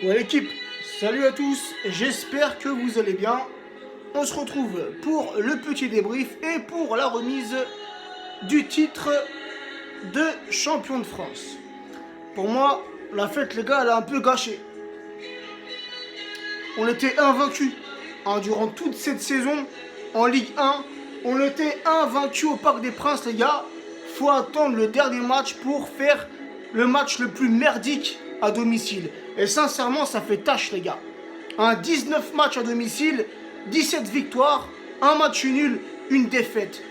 Ouais l'équipe, salut à tous, j'espère que vous allez bien. On se retrouve pour le petit débrief et pour la remise du titre de champion de France. Pour moi, la fête les gars, elle a un peu gâché. On était invaincus durant toute cette saison en Ligue 1. On était invaincus au Parc des Princes les gars. Faut attendre le dernier match pour faire le match le plus merdique à domicile. Et sincèrement, ça fait tâche les gars. 19 matchs à domicile, 17 victoires, un match nul, une défaite.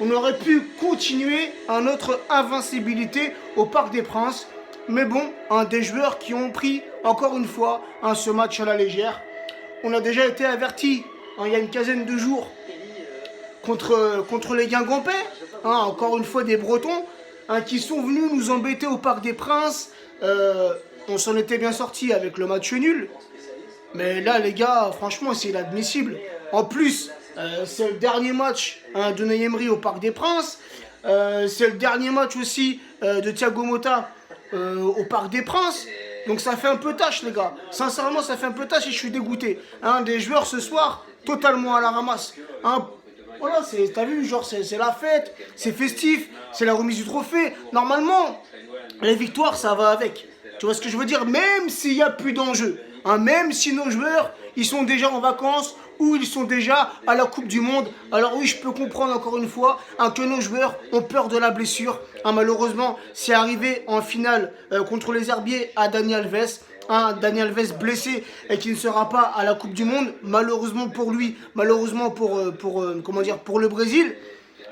On aurait pu continuer notre invincibilité au Parc des Princes. Mais bon, des joueurs qui ont pris encore une fois ce match à la légère. On a déjà été avertis il y a une quinzaine de jours contre les Guingampais. Encore une fois des Bretons qui sont venus nous embêter au Parc des Princes. On s'en était bien sorti avec le match nul. Mais là les gars, franchement c'est inadmissible. En plus, c'est le dernier match de Unai Emery au Parc des Princes. C'est le dernier match aussi de Thiago Motta au Parc des Princes. Donc ça fait un peu tâche les gars. Sincèrement ça fait un peu tâche et je suis dégoûté. Des joueurs ce soir totalement à la ramasse. Voilà, t'as vu, genre c'est la fête, c'est festif, c'est la remise du trophée. Normalement, les victoires ça va avec. Tu vois ce que je veux dire? Même s'il n'y a plus d'enjeu. Même si nos joueurs, ils sont déjà en vacances ou ils sont déjà à la Coupe du Monde. Alors oui, je peux comprendre encore une fois que nos joueurs ont peur de la blessure. Malheureusement, c'est arrivé en finale contre les Herbiers à Dani Alves. Dani Alves blessé et qui ne sera pas à la Coupe du Monde. Malheureusement pour lui, malheureusement pour le Brésil.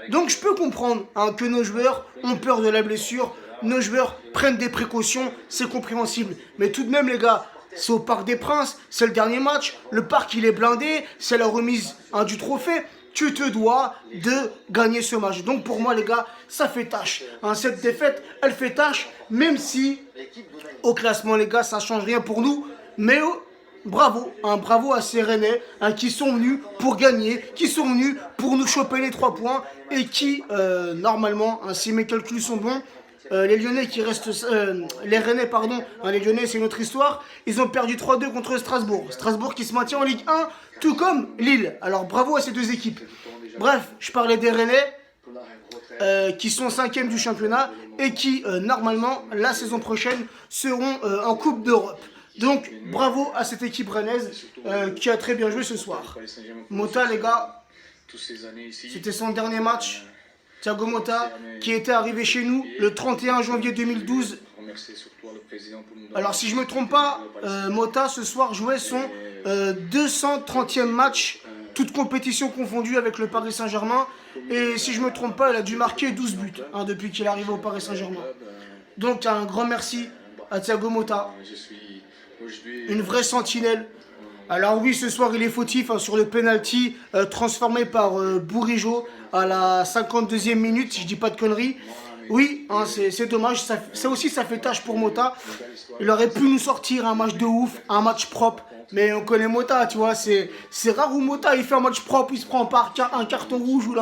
Donc je peux comprendre que nos joueurs ont peur de la blessure. Nos joueurs prennent des précautions, c'est compréhensible. Mais tout de même les gars, c'est au Parc des Princes, c'est le dernier match, le parc il est blindé, c'est la remise du trophée. Tu te dois de gagner ce match. Donc pour moi les gars, ça fait tâche. Cette défaite, elle fait tâche, même si au classement les gars, ça change rien pour nous. Mais bravo, bravo à ces Rennais qui sont venus pour gagner, qui sont venus pour nous choper les 3 points et qui, normalement, si mes calculs sont bons, les Lyonnais qui restent, les Rennais pardon, les Lyonnais c'est une autre histoire, ils ont perdu 3-2 contre Strasbourg. Strasbourg qui se maintient en Ligue 1, tout comme Lille. Alors bravo à ces deux équipes. Bref, je parlais des Rennais qui sont 5e du championnat et qui normalement la saison prochaine seront en Coupe d'Europe. Donc bravo à cette équipe rennaise qui a très bien joué ce soir. Motta les gars, c'était son dernier match. Thiago Motta, qui était arrivé chez nous le 31 janvier 2012. Alors si je ne me trompe pas, Motta ce soir jouait son 230e match, toute compétition confondue avec le Paris Saint-Germain. Et si je ne me trompe pas, il a dû marquer 12 buts depuis qu'il est arrivé au Paris Saint-Germain. Donc un grand merci à Thiago Motta, une vraie sentinelle. Alors oui, ce soir il est fautif sur le penalty transformé par Bourigeaud à la 52e minute, si je dis pas de conneries. Oui, c'est dommage, ça aussi ça fait tâche pour Motta. Il aurait pu nous sortir un match de ouf, un match propre. Mais on connaît Motta, tu vois, c'est rare où Motta il fait un match propre, il se prend par un carton rouge ou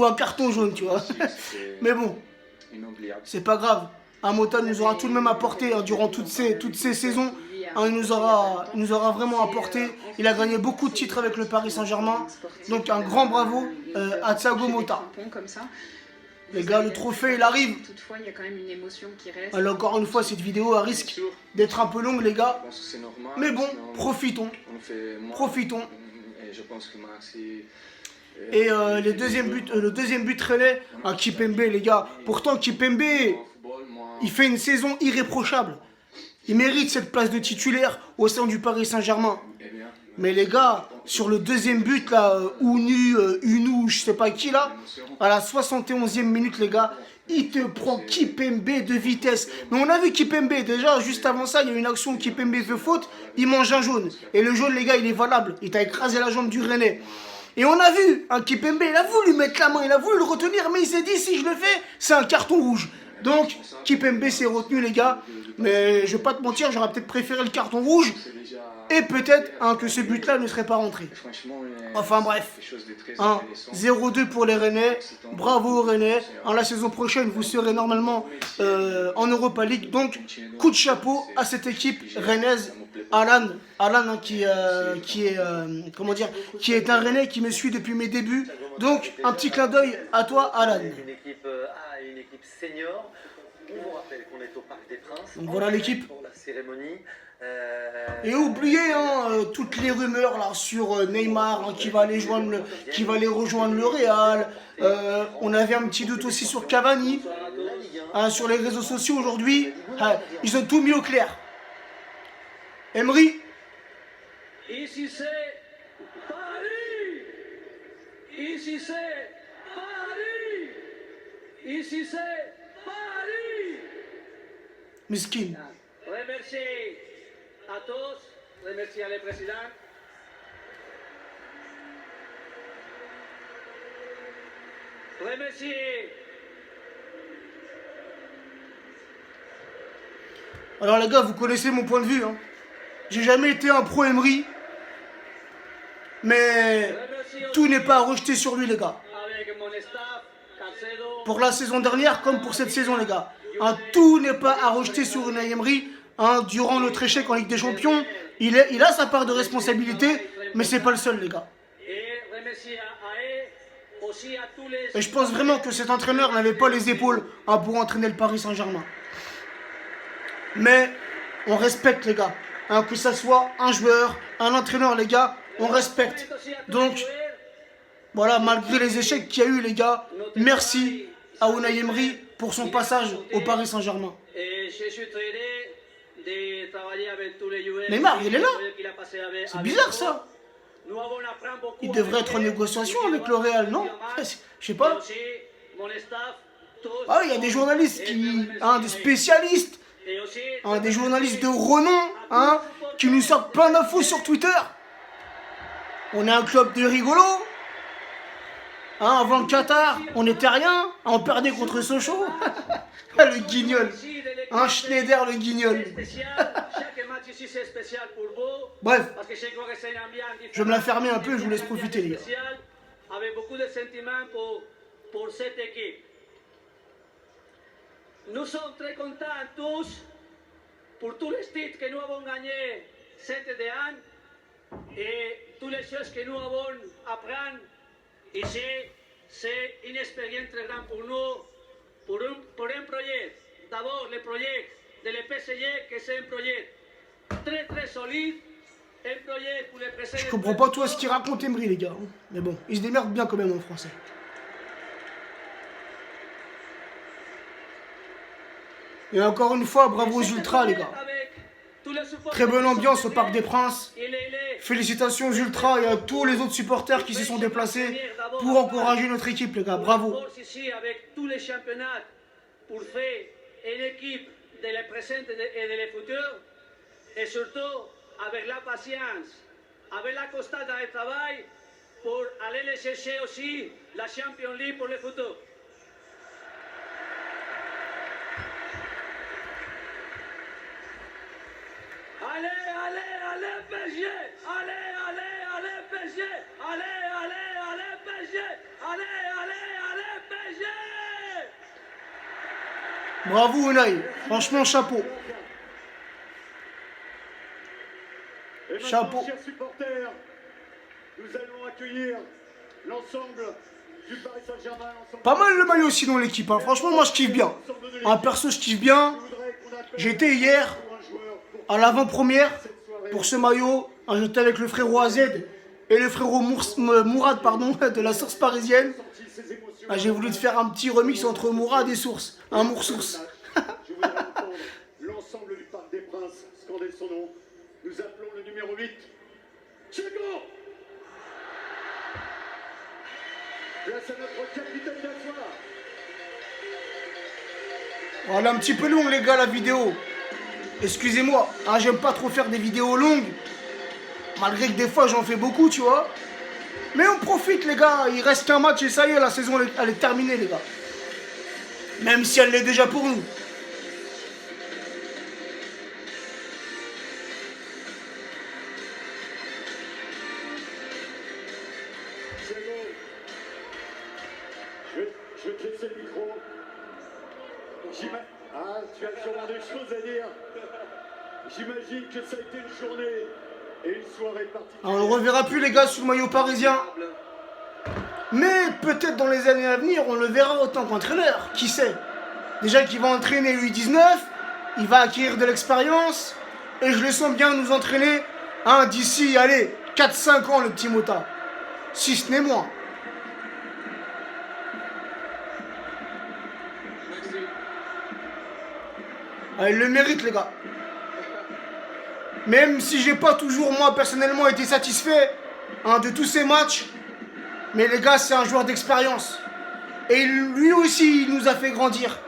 un carton jaune, tu vois. Mais bon, c'est pas grave. Motta nous aura tout de même apporté durant toutes ces saisons. Il nous aura vraiment apporté. Il a gagné beaucoup de titres avec le Paris Saint-Germain. Donc un grand bravo à Thiago Motta. Les gars, le trophée il arrive. Alors encore une fois, cette vidéo a risque d'être un peu longue les gars. Mais bon, profitons. Profitons. Et le deuxième but relais à Kimpembe les gars. Pourtant Kimpembe, il fait une saison irréprochable. Il mérite cette place de titulaire au sein du Paris Saint-Germain. Mais les gars, sur le deuxième but là, Unou, je sais pas qui là, à la 71e minute les gars, il te prend Kimpembe de vitesse. Mais on a vu Kimpembe, déjà juste avant ça, il y a une action où Kimpembe fait faute, il mange un jaune. Et le jaune les gars, il est valable, il t'a écrasé la jambe du Rennais. Et on a vu, Kimpembe, il a voulu mettre la main, il a voulu le retenir, mais il s'est dit si je le fais, c'est un carton rouge. Donc, Kimpembe s'est retenu les gars. Mais je vais pas te mentir, j'aurais peut-être préféré le carton rouge. Et peut-être que ce but-là ne serait pas rentré. Enfin bref, 0-2 pour les Rennais. Bravo aux Rennais. La saison prochaine, vous serez normalement en Europa League. Donc, coup de chapeau à cette équipe rennaise. Alan qui est un Rennais qui me suit depuis mes débuts. Donc, un petit clin d'œil à toi, Alan. Une équipe A et une équipe senior. On vous rappelle qu'on est au Parc des Princes. Donc voilà l'équipe. Pour la cérémonie. Et oubliez toutes les rumeurs là sur Neymar qui va aller rejoindre le Real. On avait un petit doute aussi sur Cavani. Sur les réseaux sociaux aujourd'hui, ils ont tout mis au clair. Emery. Ici c'est Paris. Ici c'est Paris. Ici c'est Paris. Miskin. Remercier à tous, remercier le président. Remercier. Alors les gars, vous connaissez mon point de vue. J'ai jamais été un pro Emery. Mais tout n'est pas à rejeter sur lui les gars. Pour la saison dernière comme pour cette saison les gars. Tout n'est pas à rejeter sur Unai Emery. Durant notre échec en Ligue des Champions, il a sa part de responsabilité, mais c'est pas le seul les gars. Et je pense vraiment que cet entraîneur n'avait pas les épaules pour entraîner le Paris Saint-Germain. Mais on respecte les gars. Que ça soit un joueur, un entraîneur les gars, on respecte. Donc voilà, malgré les échecs qu'il y a eu les gars, merci à Unai Emery pour son passage au Paris Saint-Germain. Neymar, il est là. C'est bizarre ça. Il devrait être en négociation avec le Real, non? Je sais pas. Ah oui, il y a des journalistes des spécialistes, des journalistes de renom, qui nous sortent plein d'infos sur Twitter. On est un club de rigolos. Avant le Qatar, on n'était rien. On perdait contre Sochaux. Le guignol. Schneider le guignol. Bref, je vais me la fermer un peu et je vous laisse profiter les gars. Avec beaucoup de sentiments pour cette équipe. Nous sommes très contents tous pour tous les titres que nous avons gagnés cette année et toutes les choses que nous avons appris ici. C'est une expérience très grande pour nous, pour un projet. D'abord, le projet de le PSG, que c'est un projet très très solide. Un projet pour le PSG. Je comprends pas tout ce qu'il raconte Emery les gars. Mais bon, il se démerde bien quand même en français. Et encore une fois, bravo aux Ultras les gars. Très bonne ambiance au Parc des Princes. Félicitations aux Ultras et à tous les autres supporters qui se sont déplacés pour encourager notre équipe les gars. Bravo. Avec tous les championnats pour faire une équipe de le présent et de le futur. Et surtout avec la patience, avec la constance dans le travail pour aller les chercher aussi la Champions League pour le futur. Allez, PSG! Allez, PSG! Allez, PSG! Allez, PSG! Bravo Unai, franchement chapeau. Chapeau. Chers supporters, nous allons accueillir l'ensemble du Paris Saint-Germain. Pas mal le maillot aussi dans l'équipe. Franchement, moi je kiffe bien. Perso, je kiffe bien. J'étais hier à l'avant-première pour ce maillot. J'étais avec le frérot AZ et le frérot Mourad de la Source parisienne. J'ai voulu te faire un petit remix entre Mourad et Source. Un Moursource. Je voudrais entendre l'ensemble du Parc des Princes scander son nom. Nous appelons le numéro 8, Thiago. Place à notre capitaine d'asseoir. Voilà, un petit peu long les gars la vidéo. Excusez-moi, j'aime pas trop faire des vidéos longues. Malgré que des fois j'en fais beaucoup, tu vois. Mais on profite les gars, il reste qu'un match et ça y est, la saison elle est terminée les gars. Même si elle l'est déjà pour nous. je vais te laisser le micro. Ah, tu as sûrement des choses à dire. J'imagine que ça a été une journée et une soirée particulière. Alors, on ne reverra plus les gars sous le maillot parisien. Mais peut-être dans les années à venir, on le verra en tant qu'entraîneur. Qui sait? Déjà qu'il va entraîner U19, il va acquérir de l'expérience. Et je le sens bien nous entraîner d'ici, allez, 4-5 ans, le petit Mota. Si ce n'est moins. Ah, il le mérite, les gars. Même si j'ai pas toujours, moi, personnellement, été satisfait de tous ces matchs. Mais les gars, c'est un joueur d'expérience. Et lui aussi, il nous a fait grandir.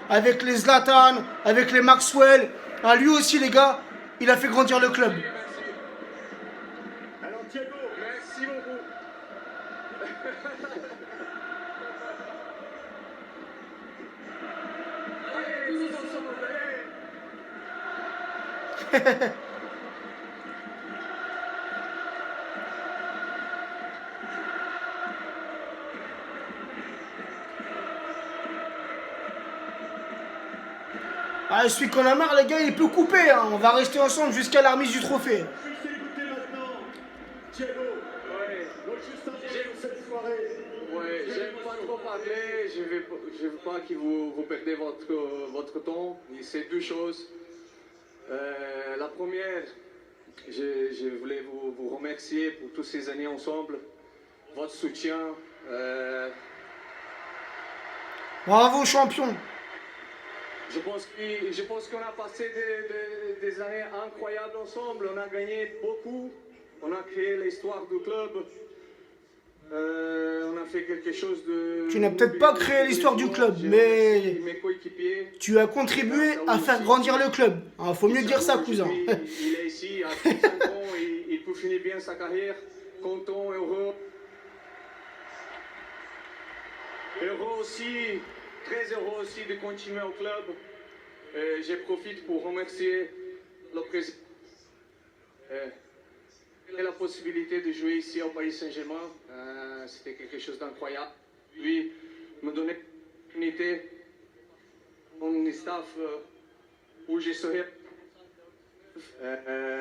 Avec les Zlatan, avec les Maxwell. Lui aussi, les gars, il a fait grandir le club. Alors Thiago, Merci beaucoup. Allez, tous ensemble, allez. Celui qu'on a marre, les gars, il peut couper. On va rester ensemble jusqu'à la remise du trophée. juste écouter maintenant. Thiago, Ouais, moi juste un mot sur cette soirée. ouais, j'aime pas trop parler, je veux pas que vous perdez votre temps. C'est deux choses. La première, je voulais vous remercier pour toutes ces années ensemble, votre soutien. Bravo, champion. Je pense qu'on a passé des années incroyables ensemble. On a gagné beaucoup. On a créé l'histoire du club. On a fait quelque chose de... Tu n'as peut-être pas créé l'histoire du club, mais mes coéquipiers. tu as contribué à faire grandir le club. Faut mieux dire ça, cousin. Il est ici à 35 ans. Il peut finir bien sa carrière. Content, heureux. Heureux aussi. Très heureux aussi de continuer au club. Je profite pour remercier le président et la possibilité de jouer ici au Paris Saint-Germain. C'était quelque chose d'incroyable. Lui me donnait l'opportunité, mon staff, où je serais.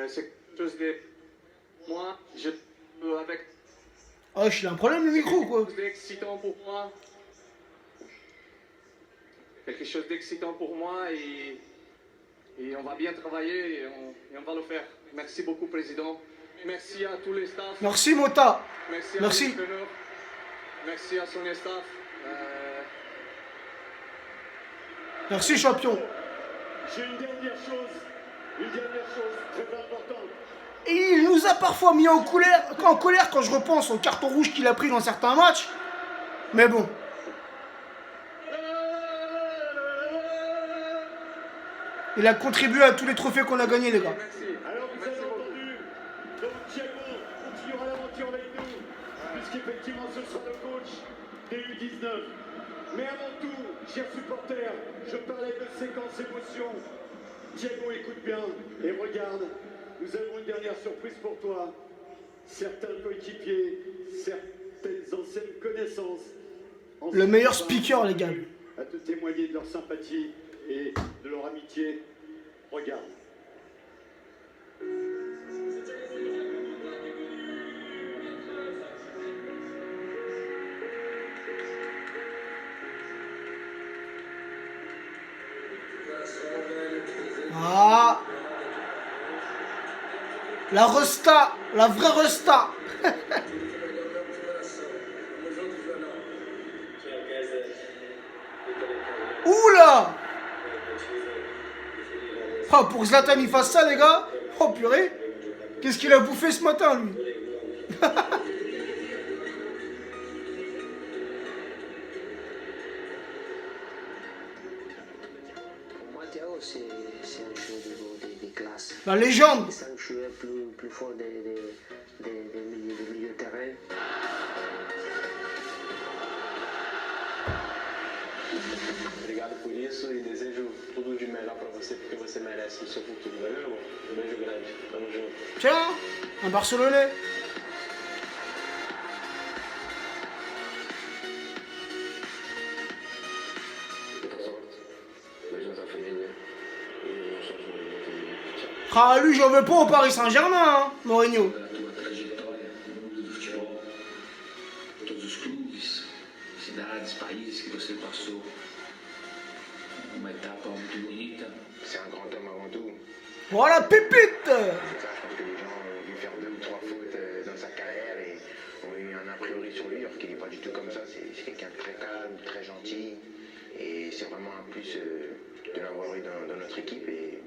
C'est quelque chose de moi. Avec Il a un problème le micro, quoi. quelque chose d'excitant pour moi. Quelque chose d'excitant pour moi et on va bien travailler et on va le faire. Merci beaucoup, Président. Merci à tous les staffs. Merci, Mota. Merci à Merci. l'entraîneur. Merci à son staff. Merci, champion. J'ai une dernière chose très importante. Et il nous a parfois mis en colère quand je repense au carton rouge qu'il a pris dans certains matchs. Mais bon. Il a contribué à tous les trophées qu'on a gagnés, les gars. Merci. Alors vous avez entendu, donc Thiago continuera l'aventure avec nous, puisqu'effectivement ce sera le coach des U19. Mais avant tout, chers supporters, je parlais de séquence émotion. Thiago, écoute bien et regarde, nous avons une dernière surprise pour toi. Certains coéquipiers, certaines anciennes connaissances. Le meilleur speaker, les gars. À te témoigner de leur sympathie et de leur amitié. Regarde. La resta, la vraie resta. Oula. Pour que Zlatan il fasse ça, les gars. Oh purée. Qu'est-ce qu'il a bouffé ce matin, lui? C'est un joueur de classe. La légende. C'est un joueur plus fort des milieux de terrain. Obrigado por isso e desejo tudo de melhor pra você, porque você merece no seu futuro, valeu, irmão? Um beijo grande, tamo junto. Tiens, un Barcelonais. Ah, lui, j'en veux pas au Paris Saint-Germain, hein, Mourinho. Da tua trajetória no mundo do futebol, todos os clubes, cidades, países que você passou, uma etapa muito bonita. C'est un grand homme avant tout. Voilà, pépite. Ça, je pense que les gens ont dû faire 2 ou 3 fautes dans sa carrière et ont eu un a priori sur lui, alors qu'il n'est pas du tout comme ça. C'est quelqu'un de très calme, très gentil. Et c'est vraiment un plus de l'avoir eu dans notre équipe. Et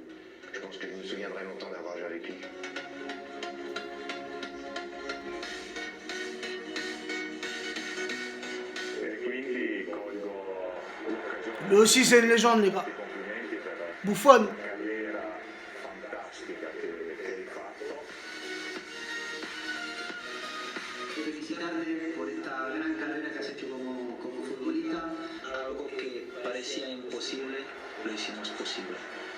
je pense que je me souviendrai longtemps d'avoir joué avec lui. Lui aussi, c'est une légende, les gars. Buffon. Felicitarle por esta gran carrera que has hecho como futbolista. Algo que parecía imposible, lo hicimos posible.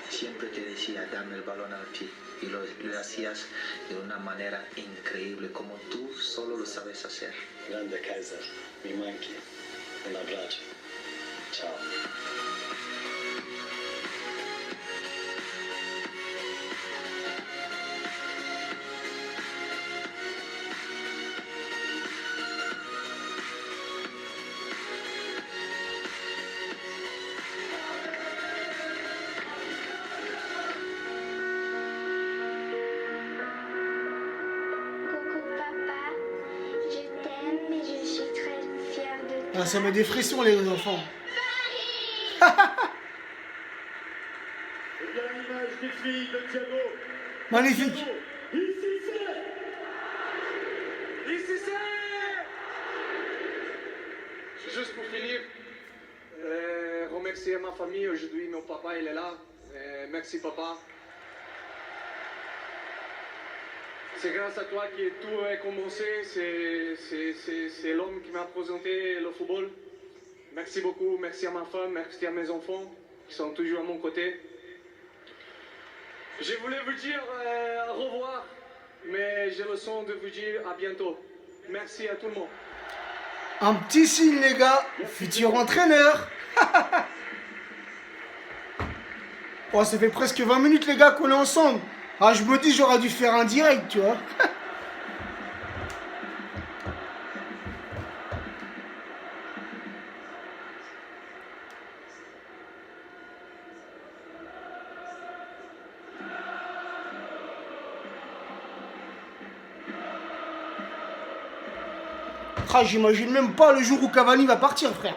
Siempre te decía, dame el balón al pie. Y lo hacías de una manera increíble, como tú solo lo sabes hacer. Grande Kaiser, mi manchi. Un abbraccio. Ciao. Coucou papa, je t'aime et je suis très fière de toi. Ah, ça met des frissons, les enfants. Et bien l'image des filles de Thiago. Magnifique. Ici c'est. Ici c'est. Juste pour finir, remercier ma famille aujourd'hui. Mon papa, il est là. Merci papa. C'est grâce à toi que tout a commencé. C'est l'homme qui m'a présenté le football. Merci beaucoup. Merci à ma femme. Merci à mes enfants qui sont toujours à mon côté. Je voulais vous dire au revoir, mais j'ai le son de vous dire à bientôt. Merci à tout le monde. Un petit signe, les gars. Futur entraîneur. Oh, ça fait presque 20 minutes, les gars, qu'on est ensemble. Ah, je me dis, j'aurais dû faire un direct, tu vois. Ah, j'imagine même pas le jour où Cavani va partir, frère.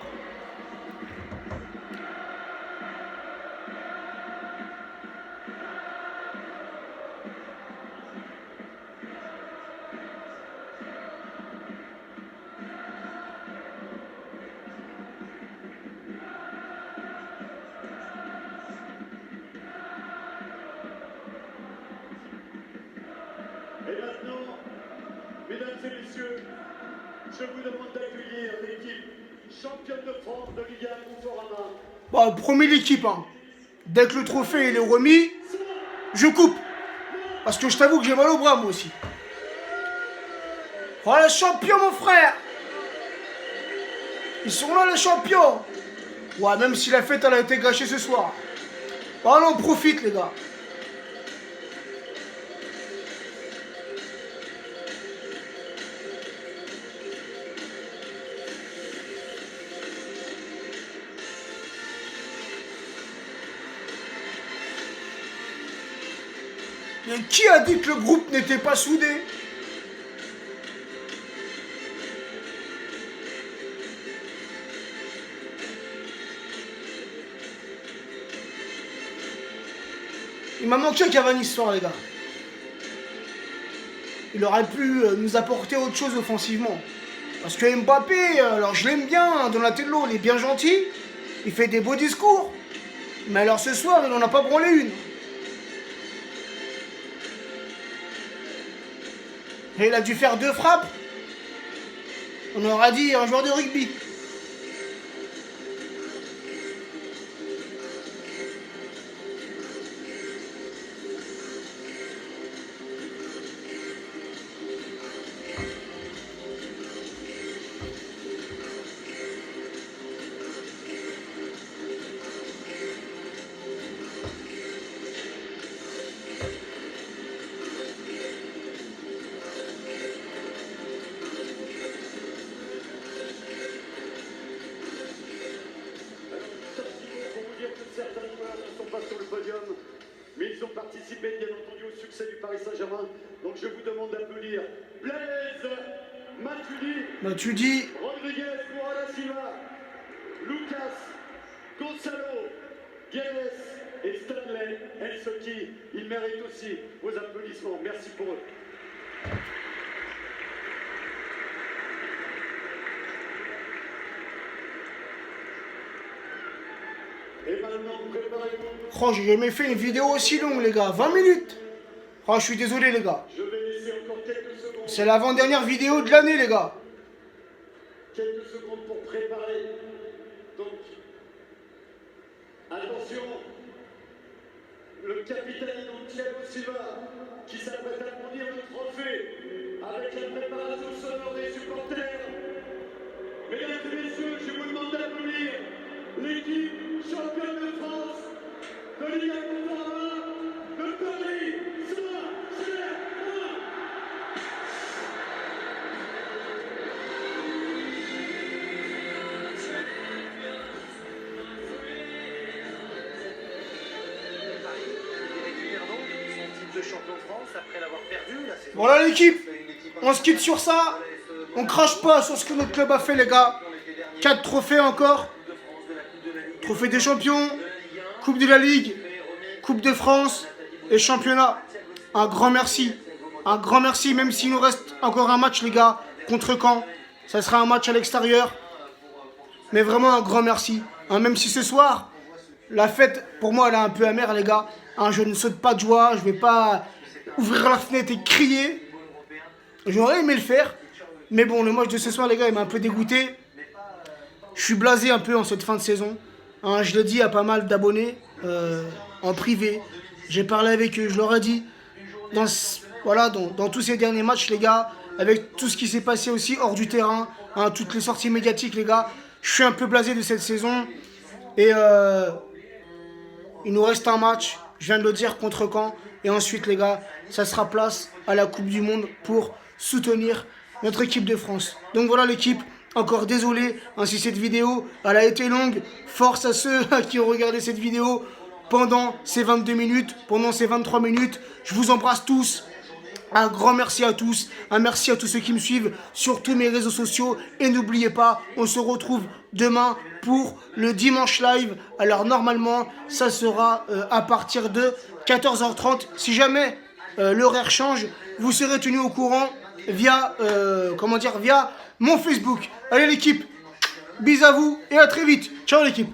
Et maintenant, mesdames et messieurs, je vous demande d'accueillir l'équipe championne de France de Ligue 1 Conforama. Bon, promis l'équipe, hein. Dès que le trophée il est remis, je coupe. Parce que je t'avoue que j'ai mal au bras, moi aussi. Oh, les champions, mon frère. Ils sont là, les champions. Ouais, même si la fête, elle a été gâchée ce soir. Oh, on en profite, les gars. Mais qui a dit que le groupe n'était pas soudé? Il m'a manqué Cavani ce soir, les gars. Il aurait pu nous apporter autre chose offensivement. Parce que Mbappé, alors je l'aime bien, Donatello, il est bien gentil. Il fait des beaux discours. Mais alors ce soir, il n'en a pas branlé une. Et il a dû faire 2 frappes. On aurait dit un joueur de rugby. succès du Paris Saint-Germain. Donc je vous demande d'applaudir Blaise Matuidi, Rodriguez, Moura da Silva, Lucas, Gonzalo, Guedes et Stanley Nsoki. Ils méritent aussi vos applaudissements. Merci pour eux. Et maintenant, préparez-vous. oh, j'ai jamais fait une vidéo aussi longue, les gars. 20 minutes. Oh, je suis désolé, les gars. Je vais laisser encore quelques secondes. C'est l'avant-dernière vidéo de l'année, les gars. Quelques secondes pour préparer. Donc, attention, le capitaine Thiago Silva qui s'apprête à brandir le trophée avec la préparation sonore des supporters. Mesdames et messieurs, je vous demande d'applaudir l'équipe championne de France de Ligue 1 de Paris Saint-Germain. Champion de France après l'avoir perdu la saison. Voilà l'équipe. On se quitte sur ça. On crache pas sur ce que notre club a fait, les gars. 4 trophées encore. Trophée des champions, Coupe de la Ligue, Coupe de France et championnat. Un grand merci. Un grand merci, même s'il nous reste encore un match, les gars, contre Caen. Ça sera un match à l'extérieur. Mais vraiment un grand merci. Hein, même si ce soir, la fête, pour moi, elle est un peu amère, les gars. Hein, je ne saute pas de joie. Je ne vais pas ouvrir la fenêtre et crier. J'aurais aimé le faire. Mais bon, le match de ce soir, les gars, il m'a un peu dégoûté. Je suis blasé un peu en cette fin de saison. Hein, je l'ai dit à pas mal d'abonnés en privé. J'ai parlé avec eux, je leur ai dit. Dans tous ces derniers matchs, les gars, avec tout ce qui s'est passé aussi hors du terrain, hein, toutes les sorties médiatiques, les gars, je suis un peu blasé de cette saison. Et il nous reste un match, je viens de le dire, contre Caen. Et ensuite, les gars, ça sera place à la Coupe du Monde pour soutenir notre équipe de France. Donc voilà l'équipe. Encore désolé hein, si cette vidéo elle a été longue. Force à ceux qui ont regardé cette vidéo pendant ces 22 minutes, pendant ces 23 minutes. Je vous embrasse tous. Un grand merci à tous. Un merci à tous ceux qui me suivent sur tous mes réseaux sociaux. Et n'oubliez pas, on se retrouve demain pour le dimanche live. Alors normalement, ça sera à partir de 14h30. Si jamais l'horaire change, vous serez tenus au courant via mon Facebook. Allez l'équipe, bis à vous et à très vite. Ciao l'équipe.